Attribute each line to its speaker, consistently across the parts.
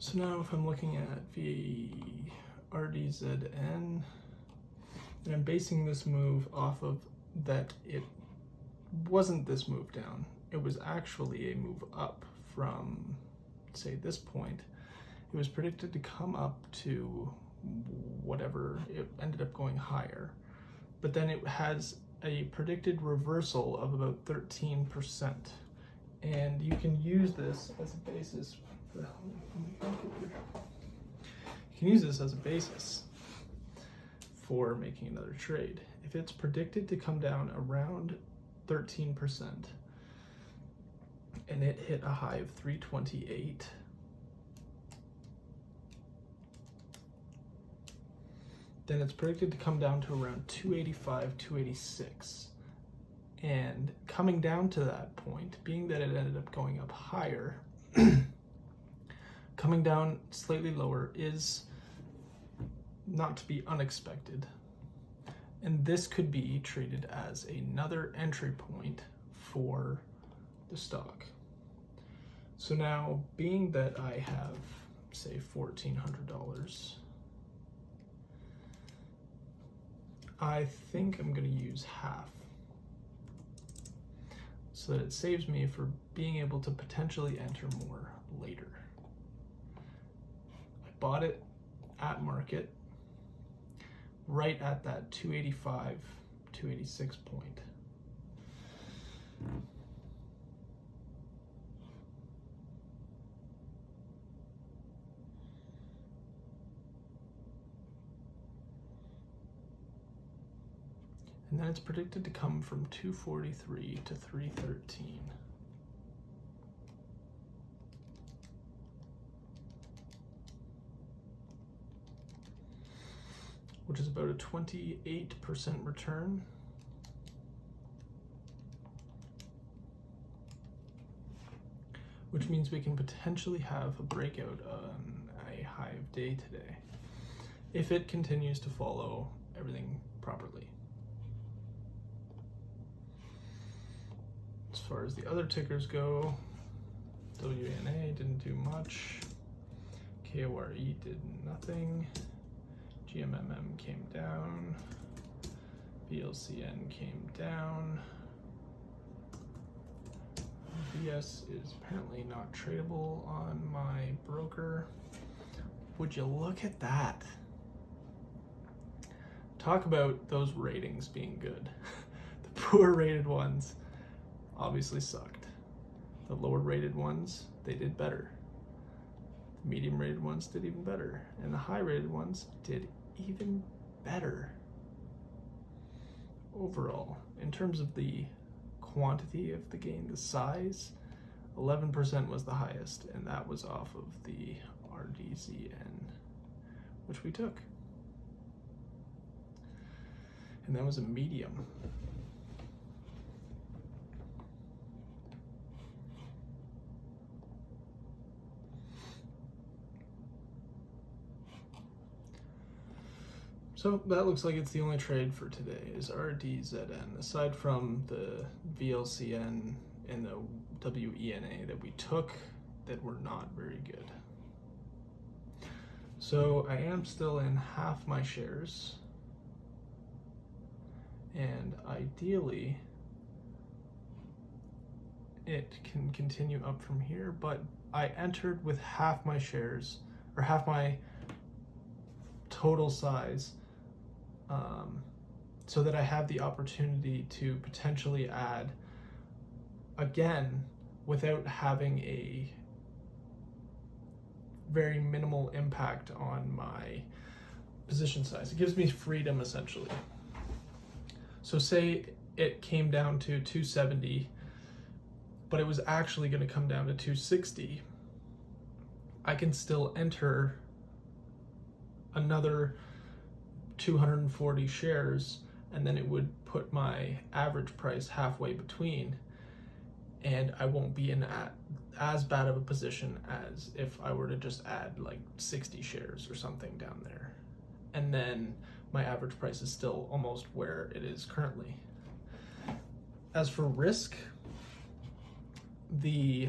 Speaker 1: So now if I'm looking at the RDZN, and I'm basing this move off of that it wasn't this move down, it was actually a move up from, say, this point. It was predicted to come up to whatever, it ended up going higher, but then it has a predicted reversal of about 13%. And you can use this as a basis. You can use this as a basis for making another trade. If it's predicted to come down around 13% and it hit a high of 328, then it's predicted to come down to around 285, 286. And coming down to that point, being that it ended up going up higher, coming down slightly lower is not to be unexpected. And this could be treated as another entry point for the stock. So now, being that I have, say, $1,400, I think I'm going to use half, so that it saves me for being able to potentially enter more later. I bought it at market, right at that 285, 286 point. And then it's predicted to come from 243 to 313. Which is about a 28% return. Which means we can potentially have a breakout on a high of day today, if it continues to follow everything properly. As far as the other tickers go, WNA didn't do much, KORE did nothing, GMMM came down, VLCN came down, VS is apparently not tradable on my broker. Would you look at that? Talk about those ratings being good. The poor rated ones obviously sucked. The lower rated ones, they did better. The medium rated ones did even better. And the high rated ones did even better. Overall, in terms of the quantity of the gain, the size, 11% was the highest, and that was off of the RDZN, which we took. And that was a medium. So that looks like it's the only trade for today, is RDZN, aside from the VLCN and the WENA that we took that were not very good. So I am still in half my shares, and ideally it can continue up from here, but I entered with half my shares, or half my total size, so that I have the opportunity to potentially add again without having a very minimal impact on my position size. It gives me freedom, essentially. So say it came down to 270, but it was actually going to come down to 260, I can still enter another 240 shares, and then it would put my average price halfway between, and I won't be in as bad of a position as if I were to just add like 60 shares or something down there. And then my average price is still almost where it is currently. As for risk, the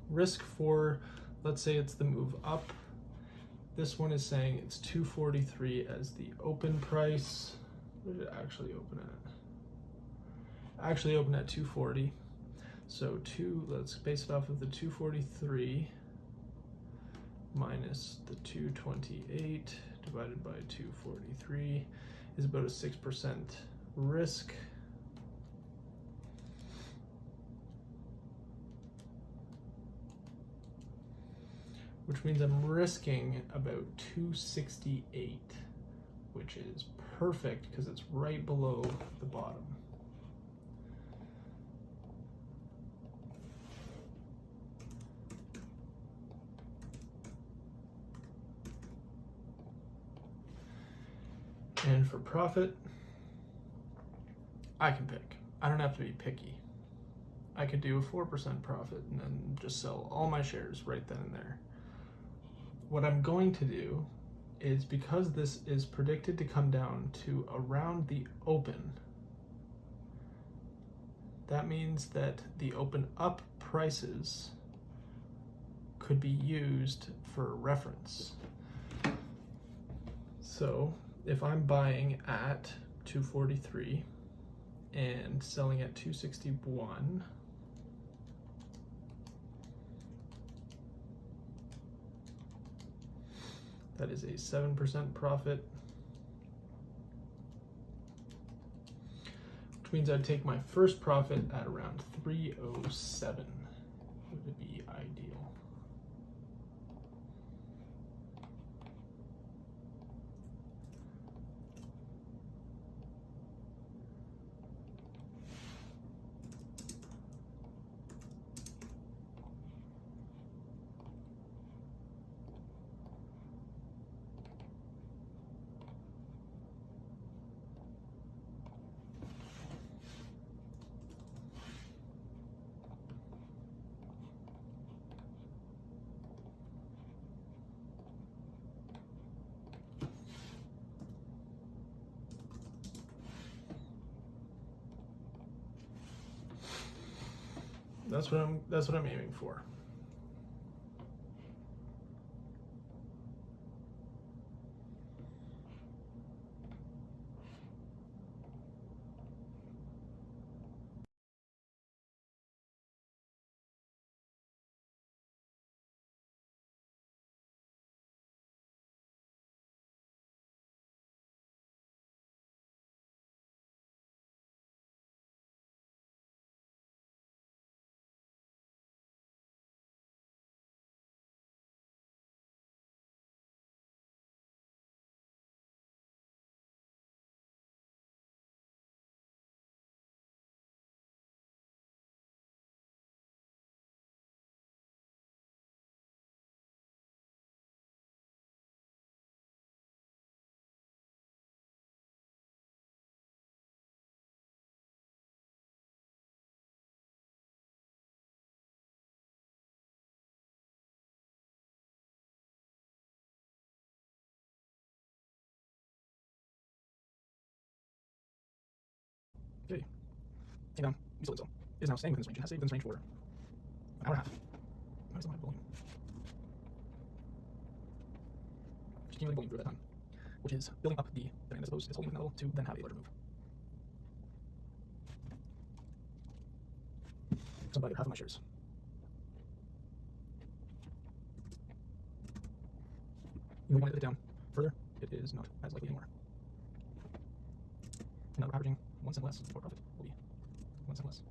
Speaker 1: risk for let's say it's the move up. This one is saying it's 243 as the open price. What did it actually open at? Actually open at 240. So let's base it off of the 243 minus the 228 divided by 243 is about a 6% risk. Which means I'm risking about 268, which is perfect because it's right below the bottom. And for profit, I can pick. I don't have to be picky. I could do a 4% profit and then just sell all my shares right then and there. What I'm going to do is, because this is predicted to come down to around the open, that means that the open up prices could be used for reference. So if I'm buying at 243 and selling at 261, that is a 7% profit, which means I'd take my first profit at around 307. Would be ideal. That's what I'm aiming for. Okay. Came down. We still did so. It is now staying within this range. It has stayed within this range for an hour and a half. I still have volume. Just accumulating volume through that time, which is building up the demand, I suppose, is holding within that level to then have a larger move. So I'm buying half of my shares. Even when I put it down further, it is not as likely anymore. And now we're averaging 1 cent less for profit will be 1 cent less.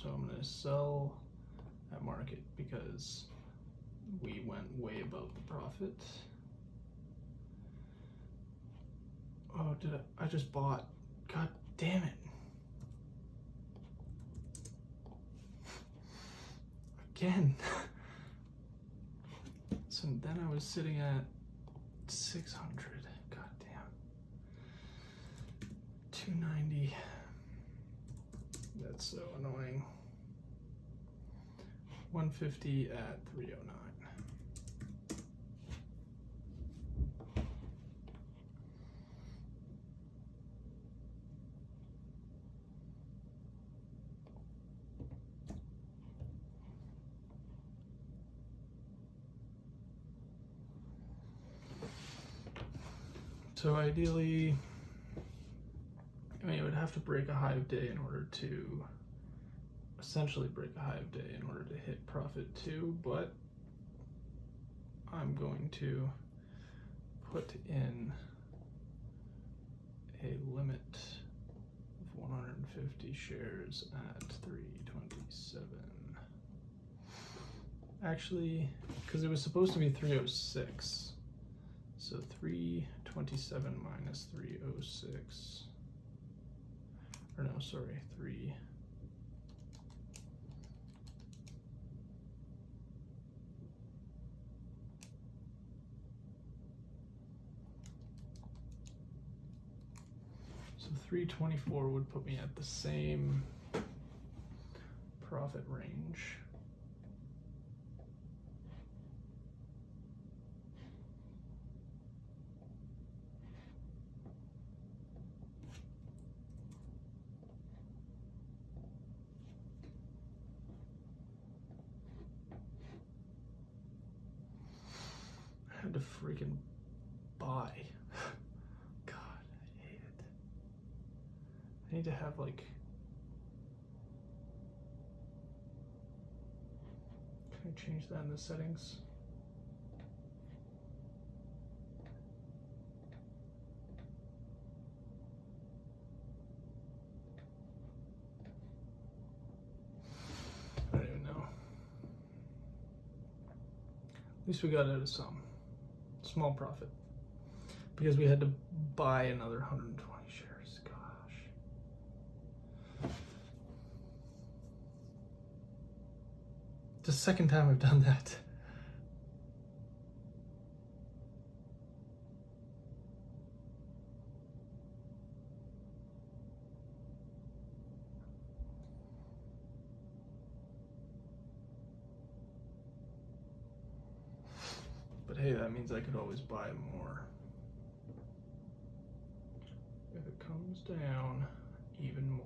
Speaker 1: So I'm going to sell at market because we went way above the profit. Oh, I just bought. God damn it. Again. So then I was sitting at 600. God damn. 290. That's so annoying. 150 at 309. So ideally, I mean, it would have to break a high of day in order to essentially break a high of day in order to hit profit 2, but I'm going to put in a limit of 150 shares at 327. Actually, because it was supposed to be 306. So 327 minus 306. Or no, sorry, 3. So 324 would put me at the same profit range. I had to freaking buy. God, I hate it. I need to have like, can I change that in the settings? I don't even know. At least we got out of some small profit because we had to buy another 120 shares. Gosh. It's the second time I've done that. But hey, that means I could always buy more. If it comes down even more.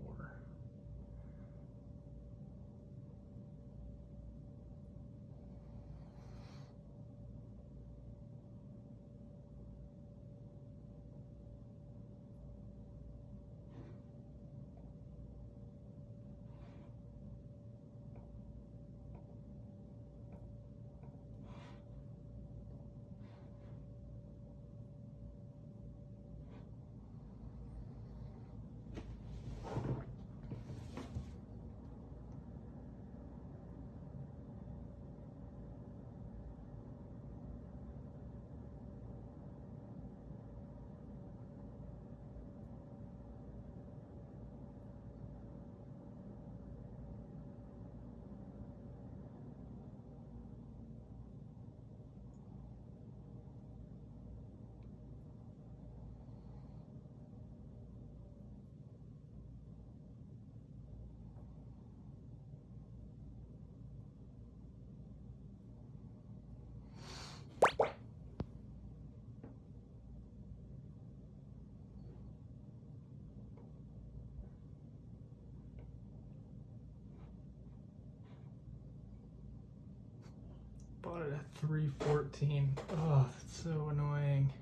Speaker 1: Bought it at 314. Oh, that's so annoying.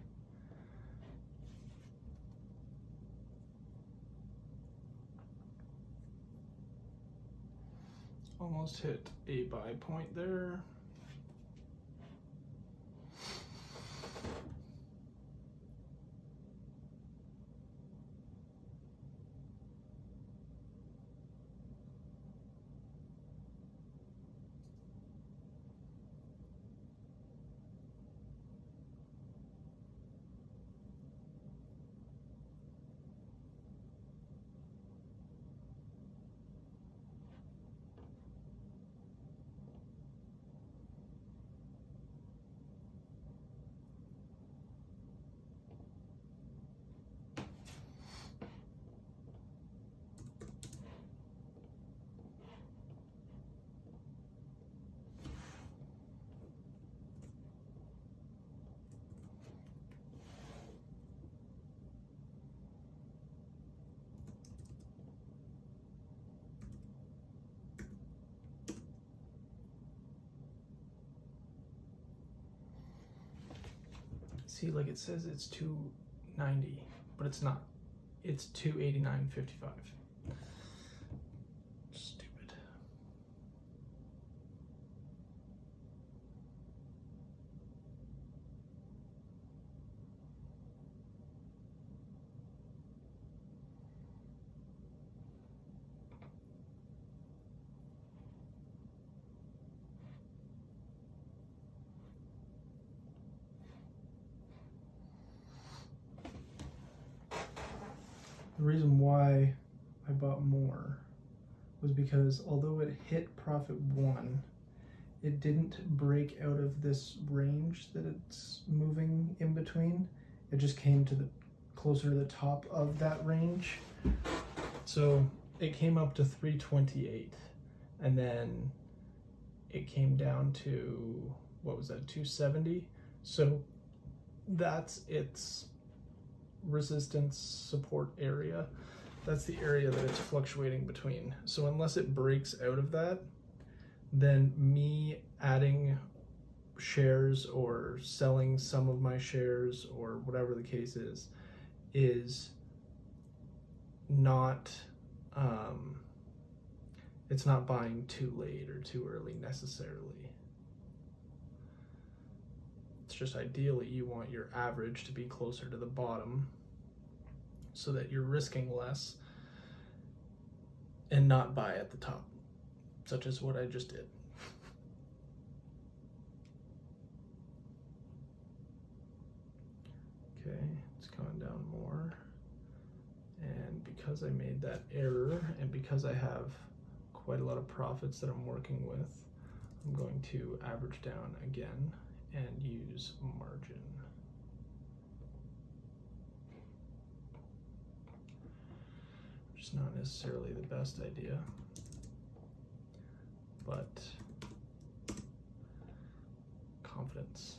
Speaker 1: Almost hit a buy point there. See, like it says it's 290, but it's not. It's 289.55. Stupid. The reason why I bought more was because although it hit profit 1, it didn't break out of this range that it's moving in between. It just came to the closer to the top of that range. So it came up to 328, and then it came down to, what was that, 270? So that's its resistance support area. That's the area that it's fluctuating between. So unless it breaks out of that, then me adding shares or selling some of my shares or whatever the case is not, it's not buying too late or too early necessarily. It's just ideally you want your average to be closer to the bottom so that you're risking less and not buy at the top, such as what I just did. Okay, it's going down more. And because I made that error and because I have quite a lot of profits that I'm working with, I'm going to average down again and use margin. Which is not necessarily the best idea, but confidence.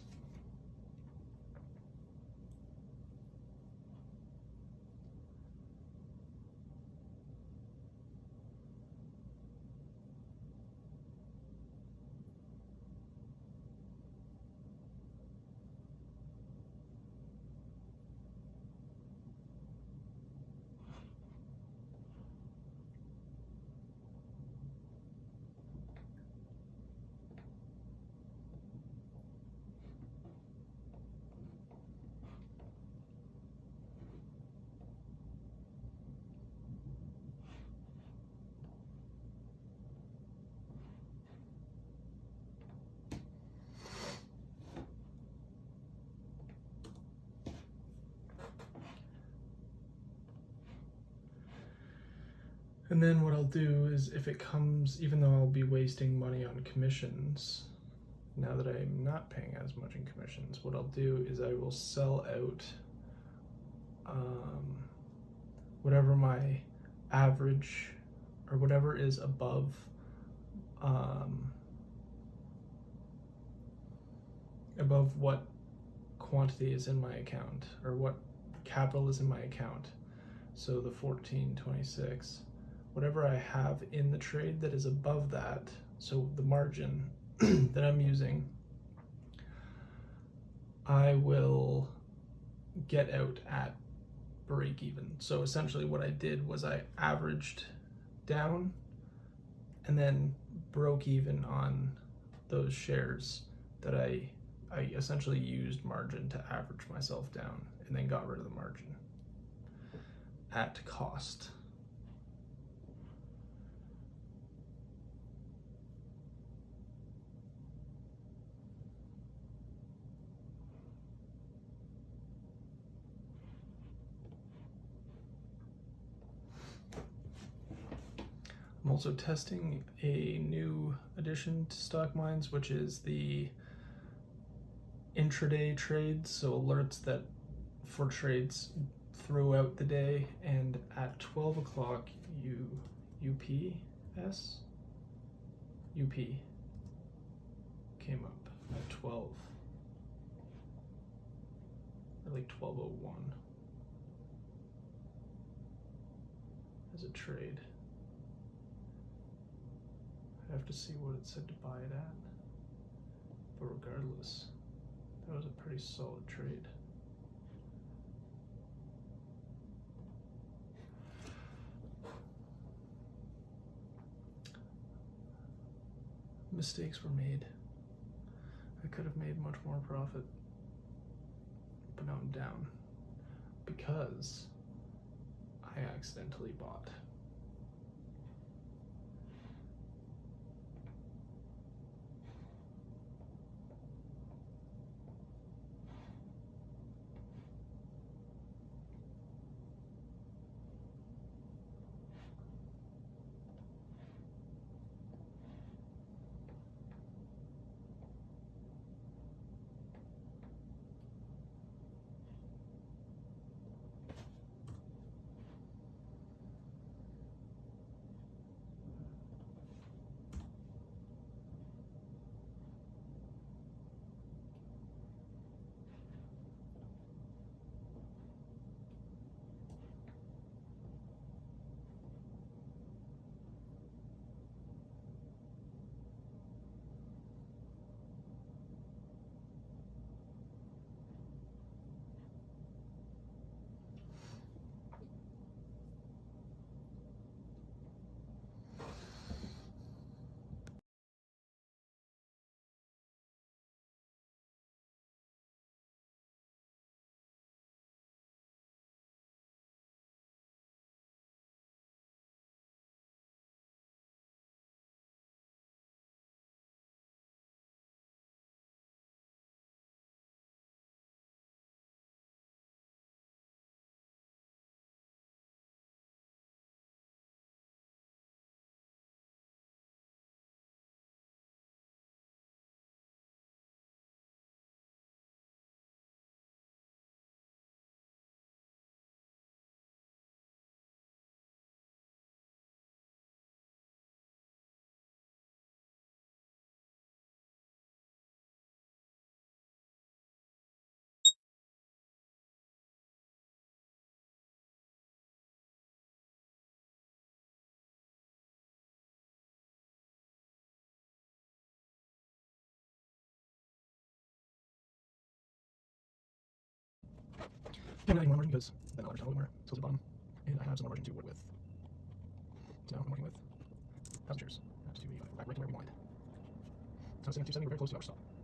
Speaker 1: And then what I'll do is if it comes, even though I'll be wasting money on commissions, now that I'm not paying as much in commissions, what I'll do is I will sell out whatever my average or whatever is above above what quantity is in my account or what capital is in my account. So the 1426, whatever I have in the trade that is above that, so the margin that I'm using, I will get out at break even. So essentially what I did was I averaged down and then broke even on those shares that I essentially used margin to average myself down and then got rid of the margin at cost. I'm also testing a new addition to StockMines, which is the intraday trades, so alerts that for trades throughout the day, and at 12 o'clock UPS came up at 12, or like 12:01 as a trade. I have to see what it said to buy it at, but regardless, that was a pretty solid trade. mistakes were made. I could have made much more profit, but now I'm down because I accidentally bought. I'm not adding more margin because that dollar's a little more tilted bottom, and I have some more margin to work with. So now I'm working with 1,000 shares. That's 285, right to where we want it. So I'm sitting at 270, we're very close to our stop.